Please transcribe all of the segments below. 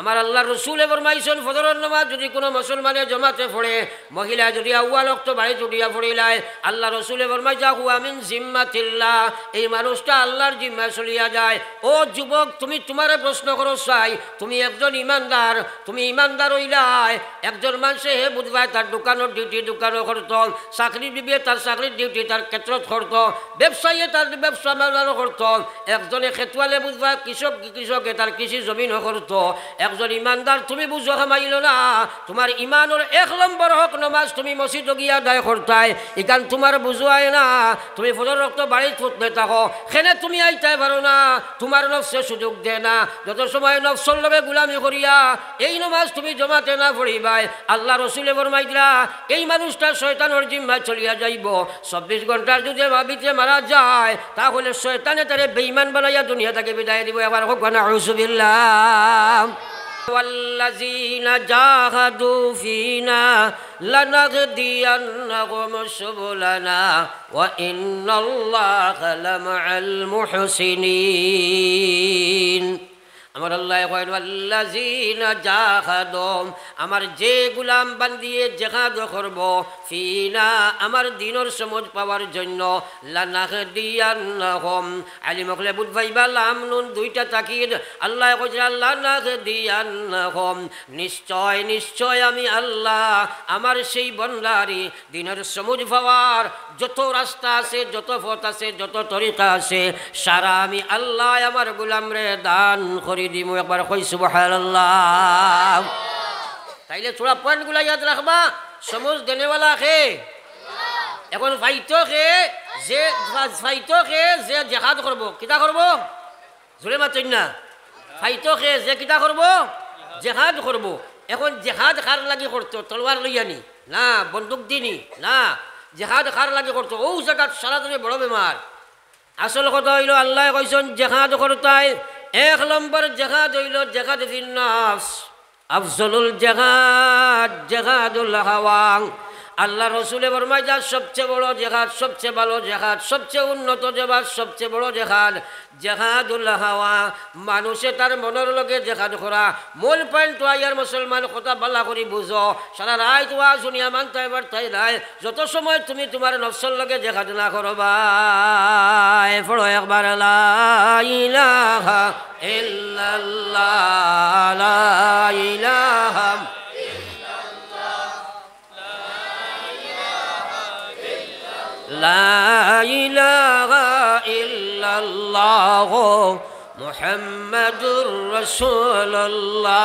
আমার আল্লাহ রসুলে ফরমাইছেন ফজরের নামাজ যদি কোনো মুসলমানে জমাতে পড়ে, মহিলা যদি আউয়াল ওয়াক্ত বাড়ি উঠিয়া পড়িলায়, আল্লাহ রসুলে ফরমাইছে হুয়া মিন জিম্মাতিল্লাহ, এই মানুষটা আল্লাহর জিম্মায় চলিয়া যায়। ও যুবক, তুমি তোমারে প্রশ্ন করো চাই, তুমি একজন ইমানদার, তুমি ইমানদার হইলাই। একজন মানুষে হে বুধবাই তার দোকানের ডিউটি দোকানও করত, চাকরি দিবে তার চাকরির ডিউটি তার ক্ষেত্রত করত, ব্যবসায়ী তার ব্যবসা বাণিজ্য করত, একজনে খেতুয়ালে বুঝবা কৃষকে তার কৃষি জমিনও করত। একজন ইমানদার তুমি বুঝো খামাইল না, তোমার ইমানের 1 নম্বর হক নমাজ তুমি মসজিদ গিয়া আদায় করতাই, ইকান তোমার বুঝোয়াই না। তুমি ফজর রক্ত বাড়িতে ফুটতে থাকো, সেনে তুমি আইতাই পারো না, তোমার নফসে সুযোগ দে না। যত সময় নফসর লগে গুলামি করিয়া এই নমাজ তুমি জমাতে না পড়িবাই, আল্লাহ রসুলে ফরমাই দিলা এই মানুষটা শয়তানের জিম্মায় চলিয়া যাইব। 24 ঘন্টার যদি ভাবিতে মারা যায়, তাহলে শয়তানে তারে বেঈমান বানাইয়া দুনিয়া থেকে বিদায় দিব। এবার হোক না আউযুবিল্লাহ। والذين جاهدوا فينا لنهدينهم سبلنا وإن الله لمع المحسنين। আমার আল্লাহ কয় ওয়াল্লাযিনা জাহাদু, আমার যে গোলাম বান্দিয়ে জিহাদ করব ফিনা, আমার দ্বীনের সমঝ পাওয়ার জন্য, লানাহদিয়ান্নাহুম, আলী মখলে বুধ ভাইবা লাম নুন দুইটা তাকিদ, আল্লাহ কয় লানাহদিয়ান্নাহুম, নিশ্চয় নিশ্চয় আমি আল্লাহ আমার সেই বন্দারি দ্বীনের সমঝ পাওয়ার যত রাস্তা আছে, যত পথ আছে, যত তরিকা আছে, সারা আমি আল্লাহ আমার গোলামরে দান করি দিমু। একবার কই সুবহানাল্লাহ। তাইলে থোড়া পয়েন্টগুলা ইয়াদ রাখবা। সমঝ দেনেওয়ালা কে? এখন ফাইতো কে? যে জিহাদ করব, কিতা করব? জোরে মাতেন না। ফাইতো কে? যে কিতা করব? জিহাদ করব। এখন জিহাদ কার লাগি করতো? তলোয়ার লইয়ানি না, বন্দুক দিনি না, জিহাদ কার লাগি করতো? ও জায়গাত সারা ধরে বড় বেমার। আসল কথা হইল আল্লাহ কইছেন জিহাদ করতাই। 1 নম্বর জিহাদ হইল জিহাদ ফিন নাফস, আফজলুল জিহাদ জিহাদুল হাওয়া। আল্লাহ রসুলে ফরমায় যা সবচেয়ে বড় জিহাদ, সবচেয়ে ভালো জিহাদ, সবচেয়ে উন্নত জিহাদ, সবচেয়ে বড় জিহাদ জিহাদুল হাওয়া। মানুষে তার মনের লগে জিহাদ করা। মূল পয়েন্ট আয়ার মুসলমান কথা বালা করি বুঝো। সারা রাত ওয়া শুনিয়া মানতে এবার তাই নাই, যত সময় তুমি তোমার নফসের লগে জিহাদ না করবা। পড়ো একবার লা ইলাহা ইল্লাল্লাহ, লা ইলাহা লা ইলাহা ইল্লাল্লাহ মুহাম্মাদুর রাসূলুল্লাহ।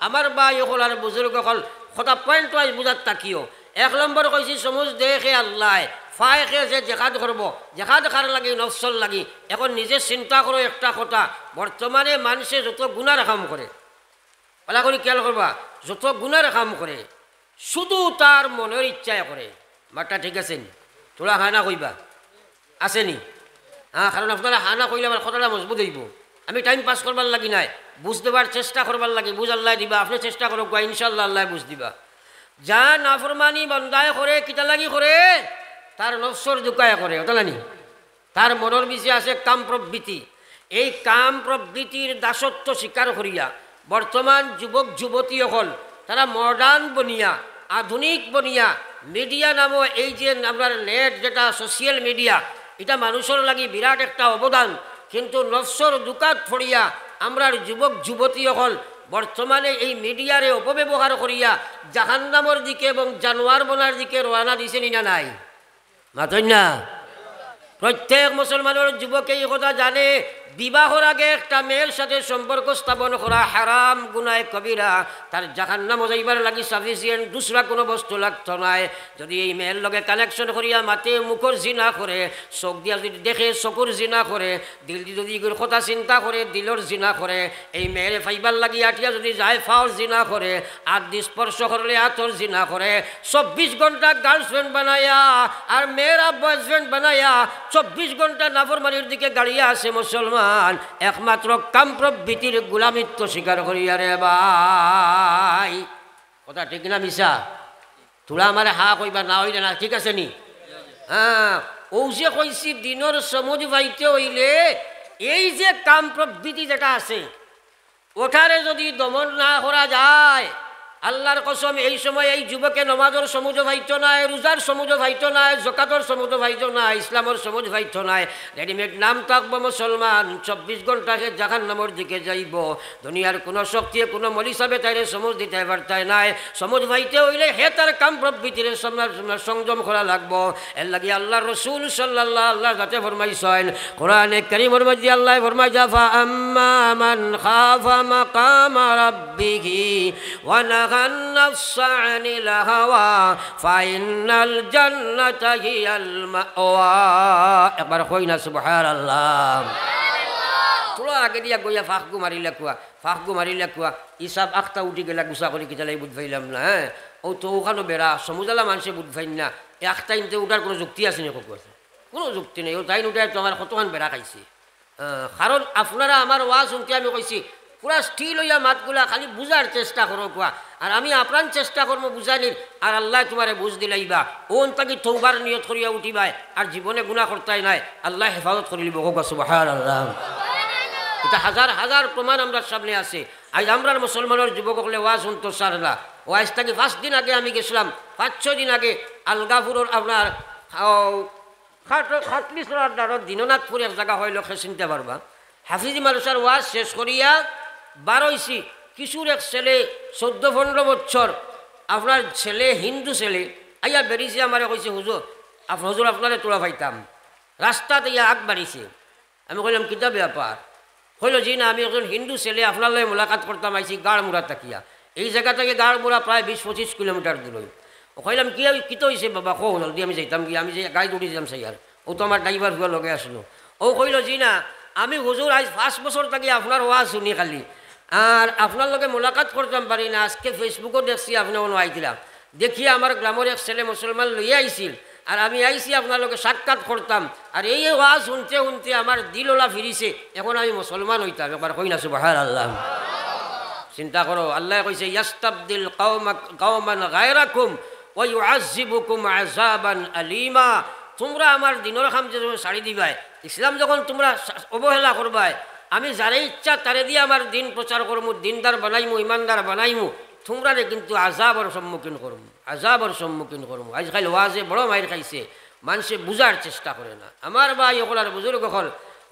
আমার ভাই হল আর বুজুর্গ হল কথা পয়েন্ট ওয়াইজ বুঝার তাকিও। 1 নম্বর কইছি সমুজ দেখে আল্লাহ ফায়কে যে জিহাদ করব, জিহাদ কার লাগি? নফসর লাগি। এখন নিজে চিন্তা করো একটা কথা, বর্তমানে মানুষে যত গুনার কাম করে, পালা করে খেয়াল করবা, যত গুনার কাম করে শুধু তার মনের ইচ্ছায় করে। মাঠটা ঠিক আছে নি? তোরা হানা কইবা আসেনি? হ্যাঁ, কারণ আপনারা হানা কইলে আমার কথাটা মজবুত হইব। আমি টাইম পাস করবার লাগি নাই, বুঝ দেবার চেষ্টা করবার লাগি। বুঝ আল্লাহ দিবা, আপনি চেষ্টা করো গা, ইনশাল্লাহ আল্লাহ বুঝ দিবা। যা নাফরমানি বন্দায় করে কিতা লাগি করে? তার নফসর দুকায় করে, ওটালানি তার মনের বিচে আছে কাম প্রবৃত্তি। এই কাম প্রবৃত্তির দাসত্ব স্বীকার করিয়া বর্তমান যুবক যুবতী হল তারা মডার্ন বনিয়া, আধুনিক বনিয়া, মিডিয়া নামো এই যে আপনার নেট যেটা সোশিয়াল মিডিয়া, এটা মানুষের লাগি বিরাট একটা অবদান। কিন্তু নফসর দুকাত ফড়িয়া আমরার যুবক যুবতী হল বর্তমানে এই মিডিয়ারে অপব্যবহার করিয়া জাহান্নামের দিকে এবং জানোয়ার বনার দিকে রওনা দিছে না নাই? মাতই না। প্রত্যেক মুসলমানের যুবক এই কথা জানে, বিবাহর আগে একটা মেয়ের সাথে সম্পর্ক স্থাপন করা হারাম, গুনায় কবিরা। তার জাহান্নাম যাইবার লাগি সাফিসিয়েন্ট দুসরা কোনো বস্তু লাগতো নাই। যদি এই মেয়ের লগে কানেকশন করিয়া মাতে মুখর জিনা করে, চোখ দিয়া যদি দেখে চকুর জিনা করে, দিল যদি কথা চিন্তা করে দিলর জিনা করে, এই মেয়েরে ফাইবার লাগি আটিয়া যদি যায় ফাওর জিনা করে, আর স্পর্শ করলে হাতর জিনা করে, 24 ঘন্টা গার্লফ্রেন্ড বানায়া আর মেয়েরা বয়ফ্রেন্ড বানায়া 24 ঘন্টা নাফরমানির দিকে গাড়িয়া আছে মুসলমান। একমাত্র কাম প্রবৃত্তির গোলামিত্ব স্বীকার করিয়া রে ভাই। কথা ঠিক না মিশা? তোরা আমার হা কইবা না হইলে না, ঠিক আছে নি? হ্যাঁ, ও যে কইছি দিনের সমুজ ভাইতে হইলে এই যে কাম প্রবৃত্তি যেটা আছে, ওঠারে যদি দমন না করা যায়, আল্লাহর কসম এই সময় এই যুবকে নমাজের সমুজ ভাইত নাই, রোজার সমুজ ভাইত নাই, জকাতর সমুজ ভাইত নাই, ইসলামের সমুজ ভাইত নাই, রেডিমেড নাম থাকবো মুসলমান, 24 ঘন্টাকে জাহান নামের দিকে যাইব। দুনিয়ার কোনো শক্তি কোনো মলি সাবে তাইরে সমুজ দিতে পারতায় নাই। সমুজ ভাইতে হইলে হে তার কাম প্রবৃত্তির সংযম করা লাগবো। এর লাগি আল্লাহ রসুল সাল্লাল্লাহু আল্লাহ যাতে ফরমাইছেন কোরআনে কারীমের মধ্যে আল্লাহ ফরমাই জাফা আম্মা মান খাফা মাকাম রাব্বিহি ওয়া নাহা النفس عن الهوى فإن الجنة هي المأوى একবার কইনা সুবহানাল্লাহ। তোরা আগে দিয়া গইয়া ফাঁকগু মারিলে কুয়া ইসাব আখতা উঠি গেলা গুছা করে কিতালাই বুঝ পাইলাম না। হ্যাঁ ও তো ওখানে বেড়া সমুদালা মানুষে বুঝ পাইন না। এই আখতা ইনতে উঠার কোনো যুক্তি আছে না? কোনো যুক্তি নেই। ও তাই উঠায় তো আমার কতক্ষণ বেড়া খাইছে। কারণ আপনারা আমার ওয়াজ শুনতে আমি কইছি পুরা স্টিল হইয়া মাতগুলা খালি বুঝার চেষ্টা করো কুয়া, আর আমি আপ্রাণ চেষ্টা করবো বুঝানির, আর আল্লাহ তোমারে বুঝ দিলাইবা। ওন তাকি তৌবার নিয়ত করিয়া উঠিবাই, আর জীবনে গুনাহ করতাই নাই, আল্লাহ হেফাজত করে লিব। সুবহানাল্লাহ। এটা হাজার হাজার প্রমাণ আমরা সামনে আছে। আজ আমরা মুসলমানের যুবকলে ওয়াজ শুনতো সারলা। ওয়াজ থাকি 5 দিন আগে আমি গেছিলাম, 5-6 দিন আগে আলগাপুরের আপনার খাটলিসরার দিননাথপুর এক জায়গা হইল, চিনতে পারবা। হাফিজি মাদ্রাসার ওয়াজ শেষ করিয়া বারোইছি কিশোর এক ছেলে 14-15 বছর, আপনার ছেলে হিন্দু ছেলে আইয়া বেরিয়েছে, আমারে কইছে হুজুর আপনারে তোলা পাইতাম। রাস্তাতে ইয়া আগ বাড়িছে। আমি কইলাম কিতা ব্যাপার? হইল জি না, আমি একজন হিন্দু ছেলে আপনার লগে মোলাকাত করতাম আইছি গাড়মুড়া তাকিয়া। এই জায়গা থেকে গাড়মুড়া প্রায় 20-25 কিলোমিটার দূর। কইলাম কি হয়েছে বাবা? কো জলদি আমি যাইতাম কি, আমি যে গাড়ি দৌড়ি যাম সাইয়ার। ও তো আমার ড্রাইভার হুয়া লগে আসলো। ও কইল জি না, আমি হুজুর আজ 5 বছর থাকি আপনার ওয়াজ শুনি খালি, আর আপনার লগে মোলাকাত করতাম পারি না। আজকে ফেসবুকও দেখছি আপনি কোনো আইছিলাম, দেখিয়া আমার গ্রামের এক ছেলে মুসলমান লইয়া আইছিল, আর আমি আইছি আপনার লগে সাক্ষাৎ করতাম, আর এই ওয়াজ শুনতে শুনতে আমার দিলওলা ফিরিছে, এখন আমি মুসলমান হইতাম। একবার কই না সুবহানাল্লাহ। চিন্তা করো, আল্লাহ কইছে ইয়াস্তাবদিল কওমান গায়রাকুম ওয়া ইউআযযিবুকুম আযাবান আলীমা। তোমরা আমার দিনের কাম যে ছাড়ি দিবাই, ইসলাম যখন তোমরা অবহেলা করবাই, আমি যারে ইচ্ছা তারে দিয়ে আমার দিন প্রচার করমু, দিনদার বানাইমু, ইমানদার বানাইমু, তোমরা কিন্তু আযাবের সম্মুখীন করমু, আযাবের সম্মুখীন করমু। আজকাল ওয়াজে বড় মাইর খাইছে, মানুষে বুঝার চেষ্টা করে না। আমার ভাই সকল বুজুর্গ সকল,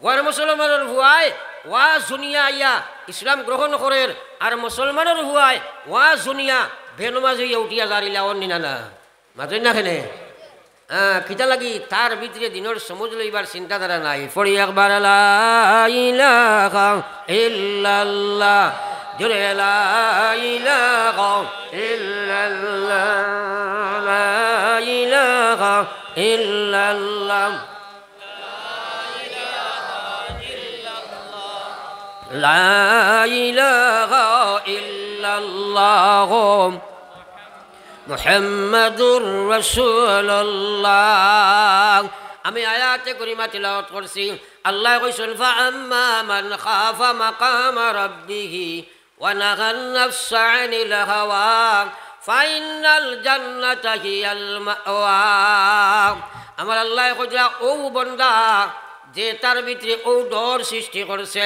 গর মুসলমানের ভুয়ায় ওয়াজ শুনিয়া আইয়া ইসলাম গ্রহণ করেন, আর মুসলমানের ভুয়ায় ওয়াজ শুনিয়া বেনমাজ হইয়া উঠিয়া জারিলা অন্য না মাঝে না খেলে। কিতা লাগি তার ভিতরে দিনের সমুজ লইবার চিন্তাধারা নাই। পড়ি একবার লা ইলাহা ইল্লাল্লাহ, জোরে লা ইলাহা ইল্লাল্লাহ, লা ইলাহা ইল্লাল্লাহ, লা ইলাহা ইল্লাল্লাহ মুহাম্মাদুর রাসূলুল্লাহ। আমি আয়াতে কারিমা তিলাওয়াত করছি। আল্লাহ কইছেন ফাআম্মা মান খাফা মাকাম রাব্বিহি ওয়া নাহান নাফসা আনিল হাওয়া ফাইনাল জান্নাতা হিয়াল মাওয়া। আমার আল্লাহ কইরা ও বান্দা যে তার ভিতরে ও ডর সৃষ্টি করছে,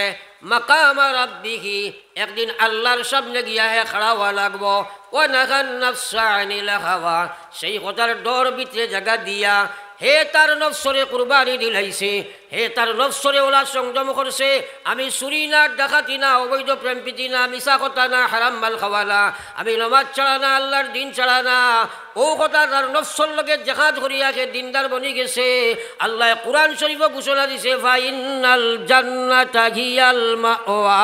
মাকাম রাব্বিহি, একদিন আল্লাহর সামনে গিয়া হে খাড়া হওয়া লাগবো। ও নাহান নাফসা আনিল হাওয়া, সেই কথার ডর ভিতরে জায়গা দিয়া হে তার নফসরে কুরবানি দিলাইছে, হে তার নফসরে ওলা সংযম করছে। আমি চুরি না, ডাকাতি না, অবৈধ প্রেম প্রীতি না, মিশা কথা না, হারাম মাল খাওয়া না, আমি নমাজ ছাড়া না, আল্লাহর দিন ছাড়া না। ও কথা তার নফসর লগে জেহাদ করিয়াকে দিনদার বনি গেছে। আল্লাহ কুরআন শরীফ ঘোষণা দিছে ফাইনাল জান্নাতা হিয়াল মাওয়া,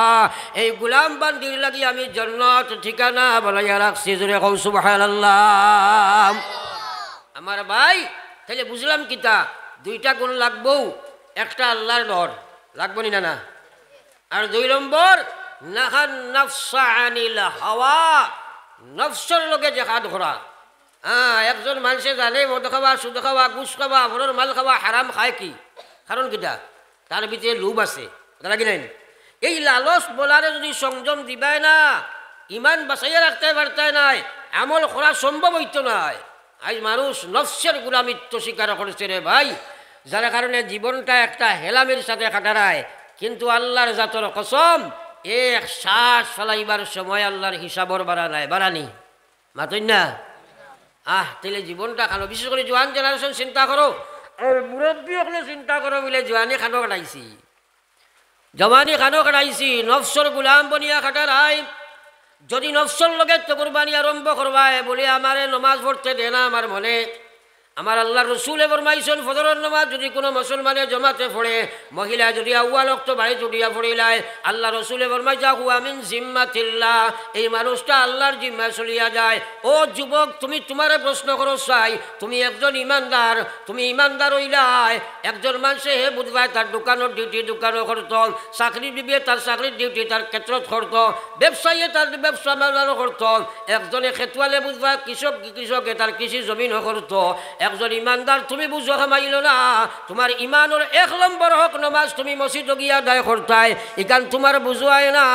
এই গোলাম বান্দির লাগি আমি জান্নাত ঠিকানা বানাইয়া রাখছি। জোরে কও সুবহানাল্লাহ। আমার ভাই তাহলে বুঝলাম কিতা, দুইটা গুণ লাগবো, একটা আল্লাহর ডর লাগবো নি না, আর 2 নম্বর নাহান নাফসা আনিল হাওয়া, নফসর লগে জেহাদ করা। একজন মানুষে জানে মদ খাওয়া, সুদ খাওয়া, ঘুষ খাওয়া, ভোরের মাল খাওয়া হারাম খায় কি কারণ কিটা, তার ভিতরে লোভ আছে, তারা কি নাই? এই লালস বলারে যদি সংযম দিবাই না, ইমান বাঁচাইয়া রাখতে পারতে নাই, আমল করা সম্ভব হইতো নাই। আজ মানুষ নফসের গোলামিত্ব স্বীকার করেছে রে ভাই, যার কারণে জীবনটা একটা হেলামের সাথে কাটারায়। কিন্তু আল্লাহর জাতর কসম, এক শ্বাস ফেলাইবার সময় আল্লাহর হিসাবর বাড়া নাই বাড়ানি মাতই না তাহলে জীবনটা খানো বিশেষ করে জোয়ান জেনারেশন চিন্তা করো আর মুরব্বী হলে চিন্তা করো বলে জোয়ানি খানো কাটাইছি জমানি খানো কাটাইছি নফসর গুলাম বনিয়া খাটার আই যদি নফসর লগে তো কোরবানি আরম্ভ করবায় বলে আমারে নমাজ পড়তে দে না আমার মনে আমার আল্লাহ রসুলে ফরমাইছেন ফজরের নামাজ যদি কোনো মুসলমানে জমাতে পড়ে মহিলা যদি আউয়াল ওয়াক্ত বাড়ি চুটিয়া পড়িলায় আল্লাহ রসুলে ফরমাইছা হুয়া মিন জিম্মাতিল্লাহ এই মানুষটা আল্লাহর জিম্মায় চলিয়া যায় ও যুবক তুমি তোমারে প্রশ্ন করো চাই তুমি একজন ইমানদার তুমি ইমানদার হইলাই একজন মানুষে হে বুধবাই তার দোকানের ডিউটি দোকানও করত চাকরি দিবে তার চাকরির ডিউটি তার ক্ষেত্রত করত ব্যবসায়ী তার ব্যবসা বাজারও করত একজনে খেতুয়ালে বুধবাই কৃষকে তার কৃষি জমিনও করত একজন ইমানদার তুমি বুঝো খামাইল না তোমার ইমানের 1 নম্বর হক নমাজ তুমি মসজিদ গিয়া দায় করতাই ইকান তোমার বুঝোয়াই না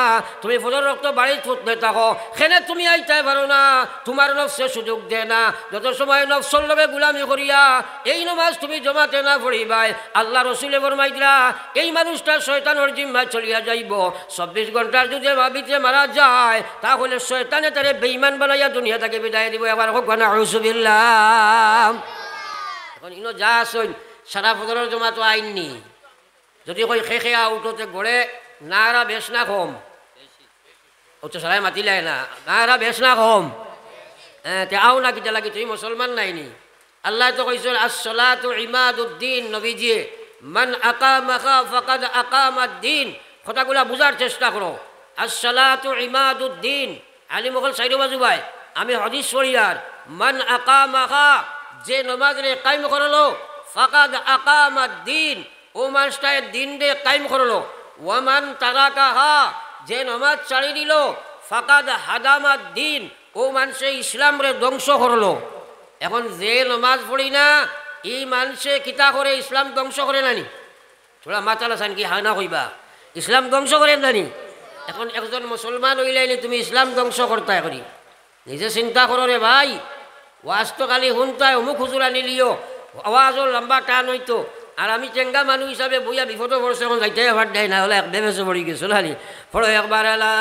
তুমি ফজর রক্ত বাড়ির ফুটতে থাকো সেনে তুমি আইতাই পারো না তোমার নফসে সুযোগ দে না যত সময় নফসর লগে গুলামি করিয়া এই নমাজ তুমি জমাতে না পড়িবাই আল্লাহ রসুলে ফরমাই দিলা এই মানুষটা শয়তানের জিম্মায় চলিয়া যাইব 24 ঘন্টার যদি ভাবিতে মারা যায় তাহলে শয়তানে তারে বেঈমান বানাইয়া দুনিয়া থেকে বিদায় দিব এবার হোক না আউযুবিল্লাহ এখন ইনো যা আসুন সারা ফজরের জমা তো আইননি যদি কই খে উঠোতে গড়ে নারা বেশ না কম ও তো সারাই মাতিলাই না নারা বেশ না কম তে আও না কিতা লাগি তুই মুসলমান নাইনি আল্লাহ তো কইছেন আস-সালাতু ইমাদুদ্দিন নবীজি মান আকামাহা ফাকাদ আকামাদ-দ্বীন কথাগুলা বুঝার চেষ্টা করো আস-সালাতু ইমাদুদ্দিন আলী মোগল সাইড বাজু ভাই আমি হাদিস পড়িয়ার মান আকামাহা যে নমাজ রে কায়েম করলো ফাকাদ আকামাদ-দ্বীন ও মানুষটায় দিন রে কায়েম করলো ওয়ামান তারাকাহা যে নমাজ ছাড়ি দিল ফাকাদ হাদামাদ-দ্বীন ও মানুষে ইসলাম রে ধ্বংস করলো এখন যে নমাজ পড়ি না এই মানুষে কিতা করে ইসলাম ধ্বংস করে নানি থোড়া মাতালা সান কি হানা কইবা ইসলাম ধ্বংস করে নানি এখন একজন মুসলমান হইলাইনি তুমি ইসলাম ধ্বংস করতাই করি নিজে চিন্তা করো রে ভাই ওয়াজ তো খালি শুনতাই অমুক হুজুর আনিলিও আওয়াজও লম্বা টান হইতো আর আমি চেঙ্গা মানুষ হিসাবে বইয়া বিপদ পড়ছে এখন যাইতে ভাট দেয় না হলে এক বেমেছে পড়ি গেছিল হানি পড়ো একবার লা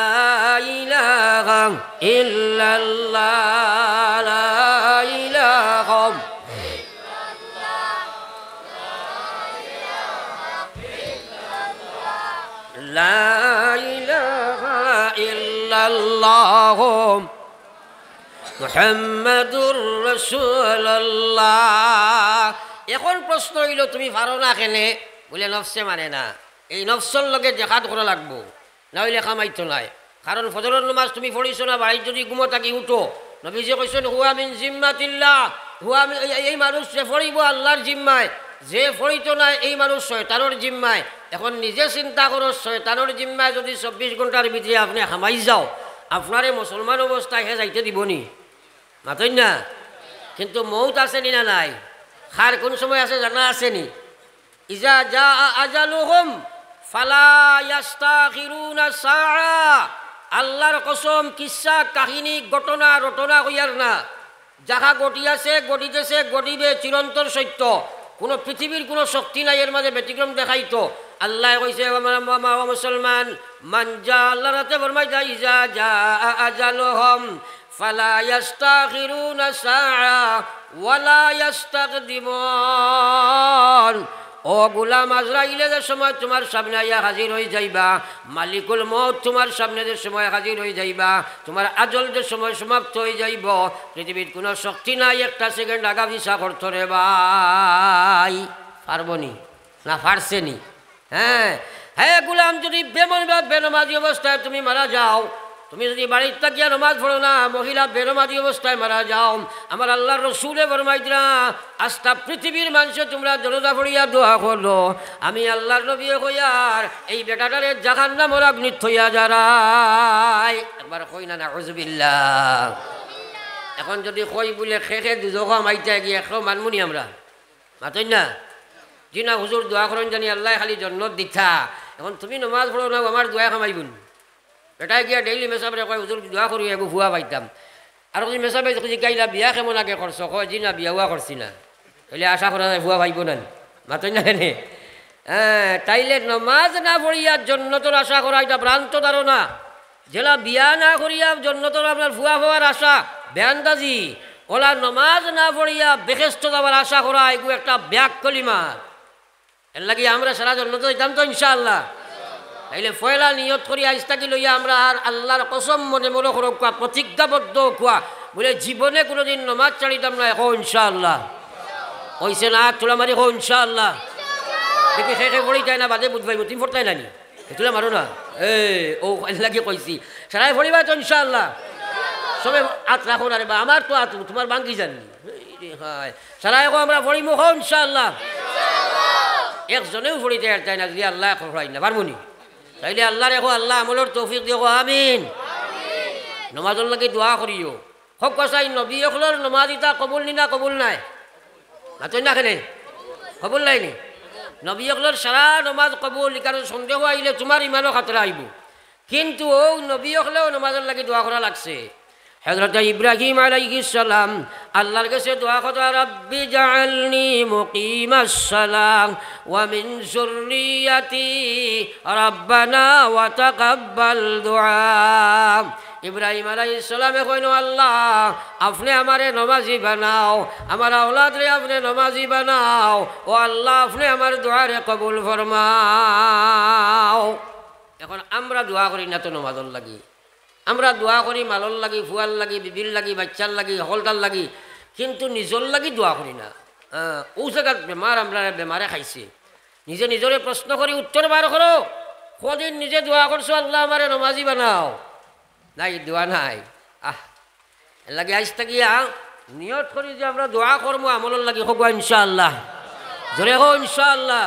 ইলাহা ইল্লাল্লাহ লা ইলাহা লা ইলাহা ইল্লাল্লাহ মুহাম্মাদুর রাসূলুল্লাহ এখন প্রশ্ন হইল তুমি পারো না কেনে বলে নফসে মানে না এই নফসর লগে জেহাদ করা লাগবো না হইলে কামাইতো নাই কারণ ফজরের নামাজ তুমি পড়িছো না বাড়ির যদি ঘুমো থাকি উঠো নবীজি কইছেন হুয়া মিন জিম্মাতিল্লাহ হুয়া এই মানুষ যে পড়িব আল্লাহর জিম্মায় যে পড়িতো না এই মানুষ শয়তানের জিম্মায় এখন নিজে চিন্তা করো শয়তানের জিম্মায় যদি 24 ঘন্টার ভিতরে আপনি হামাই যাও আপনারে মুসলমান অবস্থায় হে যাইতে দিবনি মাতই না কিন্তু মৌত আসেনি না নাই খার কোন সময় আছে জানা আসেনি ইজা জা আজালুহুম ফালা ইস্তাখিরুনা সাআ আল্লাহর কসম কিসসা কাহিনী ঘটনা রটনা হইয়ার না যাহা ঘটিয়াছে ঘটিতেছে ঘটিবে চিরন্তর সত্য কোনো পৃথিবীর কোনো শক্তি নাই এর মাঝে ব্যতিক্রম দেখাইতো আল্লাহ কইছে মুসলমান মান জা আল্লাহ রাতে ফরমাই যায় ইজা জা আজালুহুম ফালা ইস্তাখিরুনা সাআ ওয়ালা ইস্তাকদিমুন ও গোলাম আজরাইলে যে সময় তোমার সামনে আইয়া হাজির হয়ে যাইবা মালিকুল মউত তোমার সামনে যে সময় হাজির হয়ে যাইবা তোমার আজল যে সময় সমাপ্ত হয়ে যাইব পৃথিবীর কোনো শক্তি নাই একটা সেকেন্ড আগা ভিসা করতো রে ভাই পারবনি না পারছেনি হ্যাঁ হ্যাঁ গোলাম যদি বেনমাজি অবস্থায় তুমি মারা যাও তুমি যদি বাড়ির তাকিয়া নমাজ পড়ো না মহিলা বেনমাজি অবস্থায় মারা যাও আমার আল্লাহর রসুলে ফরমাই দিলা আস্থা পৃথিবীর মানুষে তোমরা দরজা পড়িয়া দোয়া করলো আমি আল্লাহর নবী কইয়ার এই বেটাটারে জাহান্নামের অগ্নি থইয়া যারাই একবার কই না নাউযুবিল্লাহ এখন যদি কই বলে খেখে দুজখা মাইতে গিয়ে একশো মানমুনি আমরা মাতই না জি না হুজুর দোয়া করেন জানি আল্লাহ খালি জন্নত দিথা এখন তুমি নমাজ পড়ো না আমার দোয়া খামাইবুন বেটাই গিয়া ডেইলি মেসাবরে কয় হুজুর দোয়া করি একো ভুয়া পাইতাম আর যদি মেসাবে জিকাইলা বিয়া কেমন আগে করছো কয় জি না বিয়া হুয়া করছি না তাহলে আশা করা যায় ভুয়া ভাইব না মাতই না এনে হ্যাঁ, তাইলে নমাজ না পড়িয়া জন্নতর আশা করা এটা ভ্রান্ত ধারণা। যেলা বিয়া না করিয়া জন্নতর আপনার ফুয়া হওয়ার আশা বেআন্দাজি। ওলা নমাজ না পড়িয়া বেহেস্ত যাওয়ার আশা করা এগুলো একটা ব্যাগ কলিমা। এর লাগি আমরা সারা জন্নত দিতাম তো ইনশাআল্লাহ। তাইলে ফয়লা নিয়ত করি আজ থাকি লইয়া আমরা আর আল্লাহর কসম মনে মনে করো কোয়া, প্রতিজ্ঞাবদ্ধ কোয়া বলে জীবনে কোনোদিন নমাজ ছাড়িতাম না। এখন ইনশাআল্লাহ হইছে না, তোলা মারি হো ইনশাআল্লাহ। দেখি শেষে পড়ি যায় না বাদে বুধবাই তুমি ফোরতাই নানি তোলা মারো না। ও লাগে কইছি সারাই পড়িবা তো ইনশাআল্লাহ। সবে হাত রাখো না রে বা আমার তো হাত তোমার বাঙ্গি জানি সারাই এখন আমরা পড়িমু হো ইনশাআল্লাহ। একজনেও পড়িতে আর তাই না যদি আল্লাহ খরাই না পারমুনি। তাইলে আল্লাহ রেখো, আল্লাহ আমলের তৌফিক দিও আমিন। নমাজর লাগে দোয়া করিও হক কসাই নবী অকলর নমাজ ইতা কবুল নি না কবুল নাই মাতই না কেনে কবুল নাইনি। নবী অকলর সারা নমাজ কবুল, কারণ সন্দেহ আইলে তোমার ইমানও খাতরা আইব। কিন্তু ও নবী অকলেও নমাজের লাগে দোয়া করা লাগছে। হযরত ইব্রাহিম আলাইহিস সালাম আল্লাহর কাছে দোয়া করতে, রাব্বি জাআলনি মুকিমাস সালাম ওয়া মিন যুররিয়াতি রাব্বানা ওয়া তাকাব্বাল দুআ। ইব্রাহিম আলাইহিস সালামে কইনো, আল্লাহ আপনি আমারে নমাজি বানাও, আমার আওলাদ রে আপনি নমাজি বানাও, ও আল্লাহ আপনি আমার দোয়ারে কবুল ফরমাও। এখন আমরা দোয়া করি না তো নমাজর লাগি, আমরা দোয়া করি মালর লাগি, ফুয়ার লাগি, বিবির লাগি, বাচ্চার লাগি, হলদার লাগি, কিন্তু নিজর লাগি দোয়া করি না। ও জায়গার বেমার আমরা বেমারে খাইছে। নিজে নিজরে প্রশ্ন করি উত্তর বার করো, কদিন নিজে দোয়া করছো আল্লাহ আমারে নমাজি বানাও, নাই দোয়া নাই। এর লাগে আজ থাকিয়া নিয়ত করি যে আমরা দোয়া করবো আমলের লাগি হোক ইনশাআল্লাহ। জোরে হো ইনশাআল্লাহ।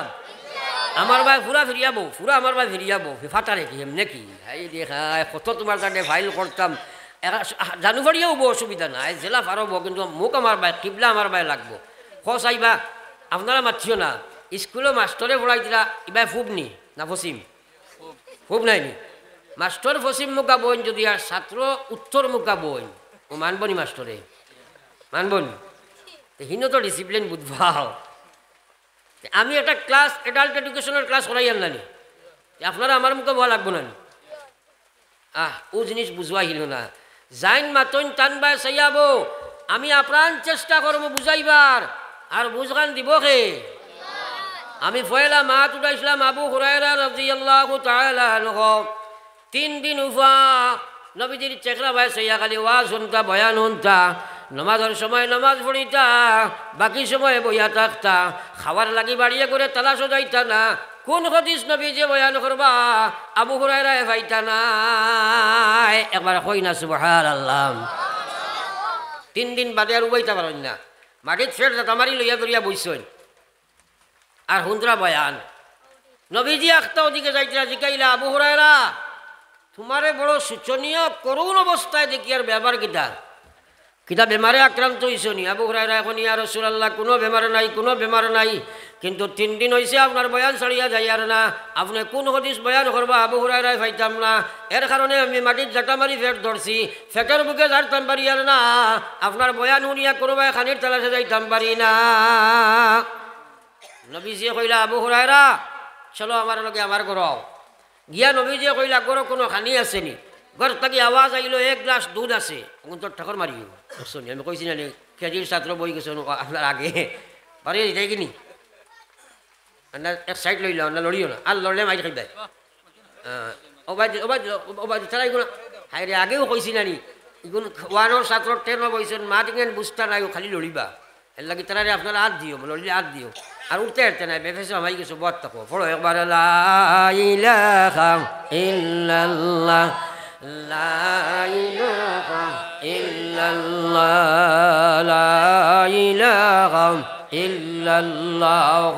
আমার ভাই ফুরা ফিরিয়াবো, ফুরা আমার ভাই ফিরিয়াবো ফাটারে কি এমনি কি এই দেখায় কত তোমার কাছে ফাইল করতাম জানু বাড়িয়েও বো অসুবিধা নাই, জেলা পারবো, কিন্তু মুখ আমার ভাই কিবলা আমার ভাই লাগবো। খোঁজ আইবা আপনারা মাতিও না, স্কুলে মাস্টরে পড়াই দিলা ইবাই ফুবনি না ফসিম ফুব নাইনি মাস্টর ফসিম মুখা বইন, যদি আর ছাত্র উত্তর মুখা বইন ও মানবনি মাস্টরে মানবনি হিনো তো ডিসিপ্লিন বুঝবাও। আমি একটা ক্লাস এডাল্ট এডুকেশনের ক্লাস করাই আনলানি, আপনারা আমার মুখে বলা লাগবো না। ও জিনিস বুঝবা হিল না, জাইন মাতইন টানবাই চাইয়াবো, আমি আপ্রাণ চেষ্টা করবো বুঝাইবার, আর বুঝগান দিব কে। আমি পয়লা মাত উঠাইছিলাম আবু হুরায়রা রাদিয়াল্লাহু তাআলা আনহু। 3 দিন উফা নবীজির চেকরা ভাই চাইয়া খালি ওয়াজ শুনতা, বয়ান শুনতা, নমাজের সময় নমাজ পড়িতা, বাকি সময় বইয়া থাকতা, খাবার লাগি বাড়িয়ে করে তালাশও যাইতা না কোন হাদিস নবী যে বয়ান করবা আবু হুরায়রা পাইতা না। একবার কই না সুবহানাল্লাহ। 3 দিন বাদে আর উবাইতা পারেন না, মাটিত ফের জাতামারি লইয়া দরিয়া বইছেন আর হুন্দরা বয়ান। নবীজি আখতা ওদিকে যাইতা জিকাইলা, আবু হুরায়রা তোমারে বড় শোচনীয় করুণ অবস্থায় দেখি আর ব্যবহার কিতা কিতা বেমারে আক্রান্ত হয়েছে নি। আবু হুরায়রা এখন ইয়া রাসূলুল্লাহ কোনো বেমার নাই, কোনো বেমার নাই, কিন্তু 3 দিন হয়েছে আপনার বয়ান ছাড়িয়া যাই আর না, আপনি কোন হদিস বয়ান করবা আবু হুরায়রা পাইতাম না, এর কারণে আমি মাটির জাটা মারি ফেট ধরছি, ফেটের বুকে ঝাড়তাম পারি আর না, আপনার বয়ান শুনিয়া করবা খানির তালাশে যাইতাম পারি না। নবীজিয়ে কইলা, আবু হুরায়রা চলো আমার লগে আমার ঘর গিয়া। নবীজিয়ে কইলা, ঘর কোনো খানি আসেনি? ঘর থাকি আওয়াজ আইলো 1 গ্লাস দুধ আছে, তোর ঠাকুর মারিও শুনি। আমি কইছি না কেজির ছাত্র বই গেছে আপনার আগে পারিয়ে দিতে কিনি এক সাইড লইল না, লড়িও না, আর লড়লে মাইর খাই দেয়। তারাইগুলো হাই রে আগেও কইছি নানি ইগুন 1 ছাত্র 10 বইছেন মা টিকেন বুঝতা নাই, খালি লড়িবা। এর লাগে তারা আপনারা হাত দিও, লড়লে হাত দিও, আর উঠতে হারতে নাই বেফেসে আমাই গেছো বদ থাকো। ফলো একবার লা ইলাহা ইল্লাল্লাহ লা ইলাহা ইল্লাল্লাহ লা ইলাহা ইল্লাল্লাহ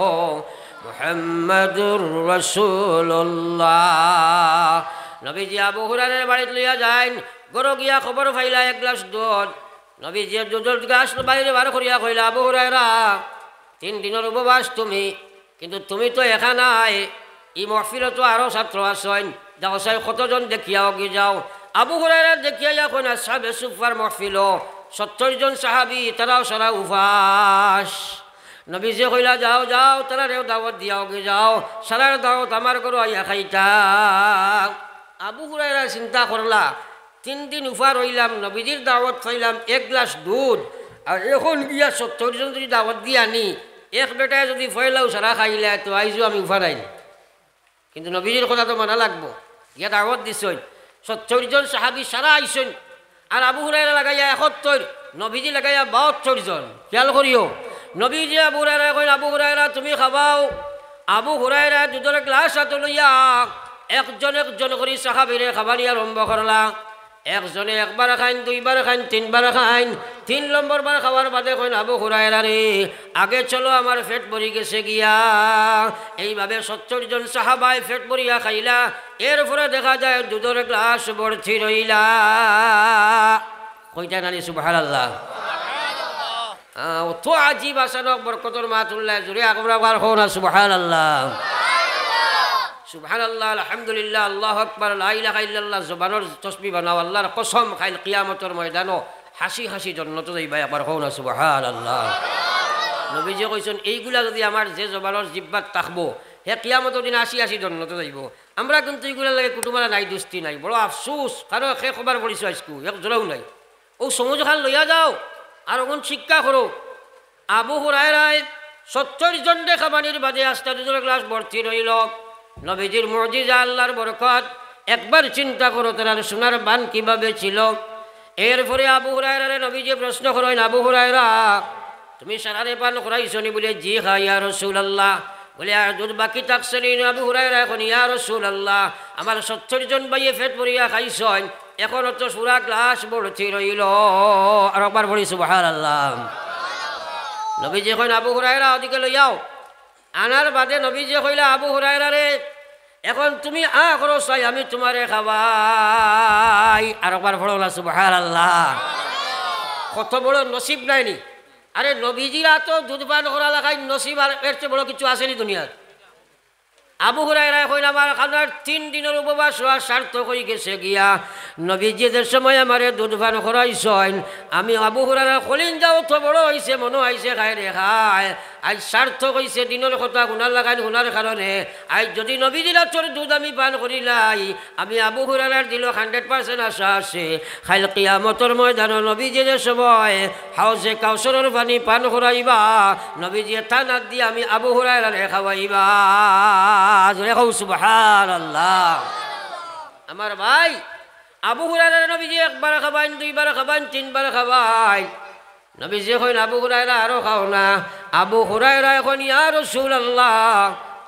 মুহাম্মাদুর রাসূলুল্লাহ। নবীজি আবু হুরায়রার বাড়িতে লইয়া যাইন, গরো গিয়া খবর পাইলা 1 গ্লাস দুধ। নবীজি দুধের গ্লাস বাইরে বার করিয়া কইলা, আবু হুরায়রা 3 দিনের উপবাস তুমি, কিন্তু তুমি তো একা নাই, ই মহফিলে তো আরো ছাত্র আছেন, যাও চাই কতজন দেখিয়াও কি যাও। আবু হুরায়রা দেখিয়া এখন আসহাবে সুফার মহফিল 70 জন সাহাবী, তারাও সারা উপাস। নবীজি কইলা যাও যাও তারারেও দাওয়াত দিয়াও গে যাও সারার দাওয়াত আমার করো আইয়া খাইতা। আবু হুরায়রা চিন্তা করলা 3 দিন উফার হইলাম নবীজির দাওয়াত পাইলাম 1 গ্লাস দুধ আর এখন গিয়া 70 জন যদি দাওয়াত দিয়ে আনি এক বেটায় যদি ফয়লাও সারা খাইলে তো আইজো আমি উফার আইনি, কিন্তু নবীজির কথা তো মানা লাগবো। গিয়া দাওয়াত দিছেন 70 জন সাহাবি সারা আইসেন আর আবু হুরায়রা লাগাইয়া 71, নবীজি লাগাইয়া 72 জন। খেয়াল করিও নবীজি আবু হুরায়রা কইন আবু হুরায়রা তুমি খাবাও। আবু হুরায়রা দুধের গ্লাস হাতে লইয়া একজন একজন করে সাহাবীরে খাবানি আরম্ভ করলা। একজনে একবার খাইন, 2বার খাইন, 3বার খাইন। 3 নম্বর বার খাওয়ার বাদে কইন আবু হুরায়রা রে আগে চলো আমার পেট ভরি গেছে গিয়া। এইভাবে 70 জন সাহাবায় পেট ভরিয়া খাইলা। এরপরে দেখা যায় দুধের গ্লাস ভর্তি রইলা। কইটা নানি সুবহানাল্লাহ। তো আজিব আসানক বরকতর মাতুল্লাহ জুড়ে আকবর হো না সুবহানাল্লাহ সুবহানাল্লাহ আলহামদুলিল্লাহ আল্লাহু আকবার লা ইলাহা ইল্লাল্লাহ। জবানের তসবিহ বানাও আল্লাহর কসম খাইল কিয়ামতের ময়দানো হাসি হাসি জান্নাতে যাইবা একবার হো না সুবহানাল্লাহ। নবীজি কইছেন এইগুলা যদি আমার যে জবানের জিহ্বাত থাকবো হে কিয়ামতের দিন হাসি হাসি জান্নাতে যাইব। আমরা কিন্তু এইগুলা লাগে কুটুমারা নাই দুস্তি নাই, বড় আফসোস কারো সে খবর পড়িছো আজকু এক জোড়াও নাই। ও সমুজ খান লইয়া যাও আর ওখান শিক্ষা করো। আবু হুরায়রায় 70 জন খাবানির বাদে আস্তা দুধের গ্লাস ভর্তি রইল। নবীজির মুজিজা আল্লাহর বরকত একবার চিন্তা করো তার সোনার বান কিভাবে ছিল। এরপরে আবু হুরায়রারে নবীজি প্রশ্ন করেন আবু হুরায়রা তুমি সারারে পান করাইছো নি? বলে জি হ্যাঁ ইয়া রাসূলুল্লাহ। বলে আর দুধ বাকি থাকছে নি? আবু হুরায়রা এখন ইয়া রাসূলুল্লাহ আমার 70 জন ভাইয়ে পেট ভরিয়া খাইছেন, এখন তো সুরা গ্লাস ভর্তি রইল। আর একবার বলি সুবহানাল্লাহ। নবীজি কইন আবু হুরায়রা ওদিকে লইয়াও। আনার বাদে নবীজি কইলা আবু হুরায়রা রে এখন তুমি করো চাই আমি তোমারে খাওয়াই। আর একবার পড়ো না সুবহানাল্লাহ। কত বড় নসিব নাইনি। আরে নবীজিরা তো দুধ পান করা লাগাই নসিব আর এর চেয়ে বড় কিছু আসেনি দুনিয়ার। আবু হুরায়রা কইল আমার খানার 3 দিনের উপবাস হওয়া সার্থক হয়ে গেছে গিয়া। নবীজিদের সময় আমারে দুধ পান করাইছেন। আমি আবু হুরায়রা কলিন যাও তো বড় হয়েছে মনে হয়েছে খায় রে খায়। আজ সার্থক হয়েছে দিনের কথা গুনার লাগাই গুনার কারণে। আজ যদি নবীজিরা তোর দুধ আমি পান করিলাই আমি আবু হুরায়রার দিল 100% আশা আছে খাইল কিয়ামতের ময়দানে নবীজিদের সময় হাউজে কাউসারের পানি পান করাইবা। নবীজি থানাত দিয়ে আমি আবু হুরায়রারে খাওয়াইবা। সুবহানাল্লাহ। আমার ভাই আবু হুরায়রা নবীজি একবার খাবাইন, 2বার খাবাইন, 3বার খাবাইন। নবীজি কইন আবু হুরায়রা আরো খাও না। আবু হুরায়রা এখন ইয়া রাসূলুল্লাহ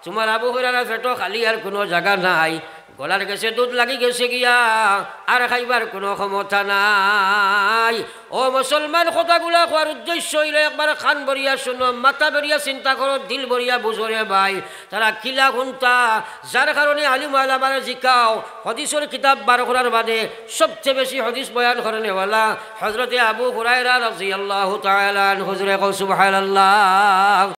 তোমার আবু হুরায়রা পেটো খালি আর কোনো জায়গা নাই, গলার গেছে দুধ লাগি গেছে গিয়া আর খাইবার কোনো ক্ষমতা নাই। ও মুসলমান কথাগুলা কোয়ার উদ্দেশ্য হইলে একবার খান বরিয়া শুনো, মাথা বরিয়া চিন্তা করো, দিল বরিয়া বুঝরে ভাই। তারা কিলা ঘুমতা যার কারণে আলিম আলামারে জিকাও হদিসের কিতাব বার করার বাদে সবচেয়ে বেশি হদিস বয়ান করেনেওয়ালা হযরতে আবু হুরায়রা রাদিয়াল্লাহু তাআলা আনহু। হুজুরে কও সুবহানাল্লাহ।